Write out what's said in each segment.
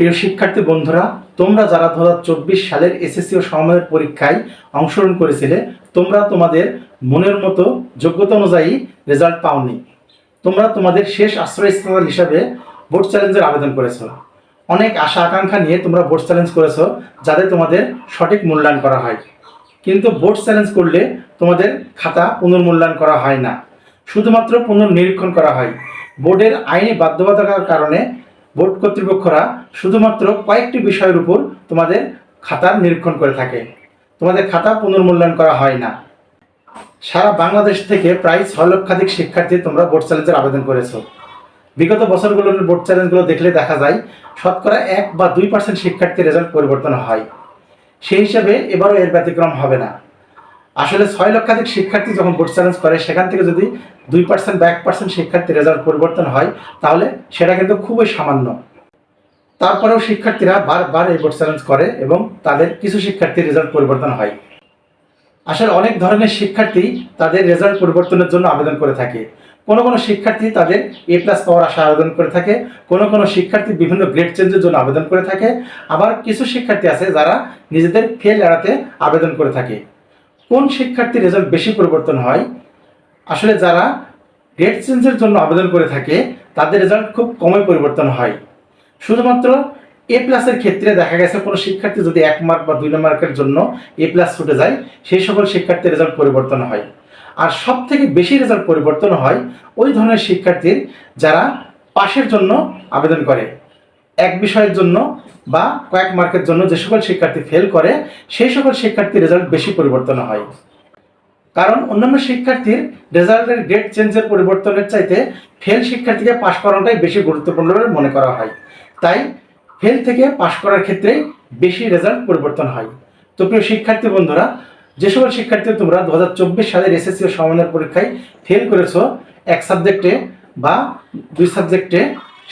প্রিয় শিক্ষার্থী বন্ধুরা, তোমরা যারা 2024 সালের এসএসসি ও সমমানের পরীক্ষায় অংশগ্রহণ করেছিলে, তোমরা তোমাদের মনের মতো যোগ্যতা অনুযায়ী রেজাল্ট পাওনি। তোমরা তোমাদের শেষ আশ্রয়স্থল হিসাবে বোর্ড চ্যালেঞ্জের আবেদন করেছো। অনেক আশা আকাঙ্ক্ষা নিয়ে তোমরা বোর্ড চ্যালেঞ্জ করেছো, যাতে তোমাদের সঠিক মূল্যায়ন করা হয়। কিন্তু বোর্ড চ্যালেঞ্জ করলে তোমাদের খাতা পুনর্মূল্যায়ন করা হয় না, শুধুমাত্র পুনর্নিরীক্ষণ করা হয়। বোর্ডের আইনি বাধ্যবাধকতার কারণে বোর্ড কর্তৃপক্ষরা শুধুমাত্র কয়েকটি বিষয়ের উপর তোমাদের খাতার নিরীক্ষণ করে থাকে, তোমাদের খাতা পুনর্মূল্যায়ন করা হয় না। সারা বাংলাদেশ থেকে প্রায় 6 লক্ষাধিক শিক্ষার্থী তোমরা বোর্ড চ্যালেঞ্জের আবেদন করেছো। বিগত বছরগুলোর বোর্ড চ্যালেঞ্জগুলো দেখলে দেখা যায় শতকরা 1 বা 2% শিক্ষার্থীর রেজাল্ট পরিবর্তন হয়। সেই হিসাবে এবারও এর ব্যতিক্রম হবে না। আসলে 6 লক্ষাধিক শিক্ষার্থী যখন বোর্ড চ্যালেঞ্জ করে, সেখান থেকে যদি 2% বা 1% শিক্ষার্থীর রেজাল্ট পরিবর্তন হয়, তাহলে সেটা কিন্তু খুবই সামান্য। তারপরেও শিক্ষার্থীরা বারবার এই বোর্ড চ্যালেঞ্জ করে এবং তাদের কিছু শিক্ষার্থীর রেজাল্ট পরিবর্তন হয়। আসলে অনেক ধরনের শিক্ষার্থী তাদের রেজাল্ট পরিবর্তনের জন্য আবেদন করে থাকে। কোনো শিক্ষার্থী তাদের A+ পাওয়ার আশা আবেদন করে থাকে, কোনো শিক্ষার্থী বিভিন্ন গ্রেড চেঞ্জের জন্য আবেদন করে থাকে, আবার কিছু শিক্ষার্থী আছে যারা নিজেদের ফেল এড়াতে আবেদন করে থাকে। কোন শিক্ষার্থীর রেজাল্ট বেশি পরিবর্তন হয়? আসলে যারা গ্রেড চেঞ্জের জন্য আবেদন করে থাকে তাদের রেজাল্ট খুব কমই পরিবর্তন হয়। শুধুমাত্র A+ এর ক্ষেত্রে দেখা গেছে কোনো শিক্ষার্থী যদি 1 মার্ক বা 2 মার্কের জন্য A+ ছুটে যায়, সেই সকল শিক্ষার্থীর রেজাল্ট পরিবর্তন হয়। আর সব থেকে বেশি রেজাল্ট পরিবর্তন হয় ওই ধরনের শিক্ষার্থীর যারা পাশের জন্য আবেদন করে। এক বিষয়ের জন্য বা কয়েক মার্কের জন্য যে সকল শিক্ষার্থী ফেল করে, সেই সকল শিক্ষার্থীর রেজাল্ট বেশি পরিবর্তন হয়। কারণ অন্যান্য শিক্ষার্থীর রেজাল্টের গ্রেড চেঞ্জের পরিবর্তনের চাইতে ফেল শিক্ষার্থীকে পাশ করানোটাই বেশি গুরুত্বপূর্ণ বলে মনে করা হয়। তাই ফেল থেকে পাশ করার ক্ষেত্রে বেশি রেজাল্ট পরিবর্তন হয়। তো প্রিয় শিক্ষার্থী বন্ধুরা, যে সকল শিক্ষার্থী তোমরা 2024 সালের এসএসসি ও সমমানের পরীক্ষায় ফেল করেছো 1 সাবজেক্টে বা 2 সাবজেক্টে,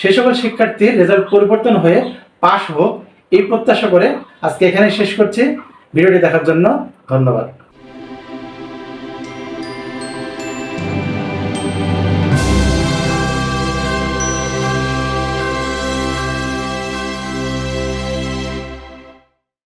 সেই সকল শিক্ষার্থীর রেজাল্ট পরিবর্তন হয়ে পাশ হোক, এই প্রত্যাশা করে আজকে এখানে শেষ করছি। ভিডিওটি দেখার জন্য ধন্যবাদ।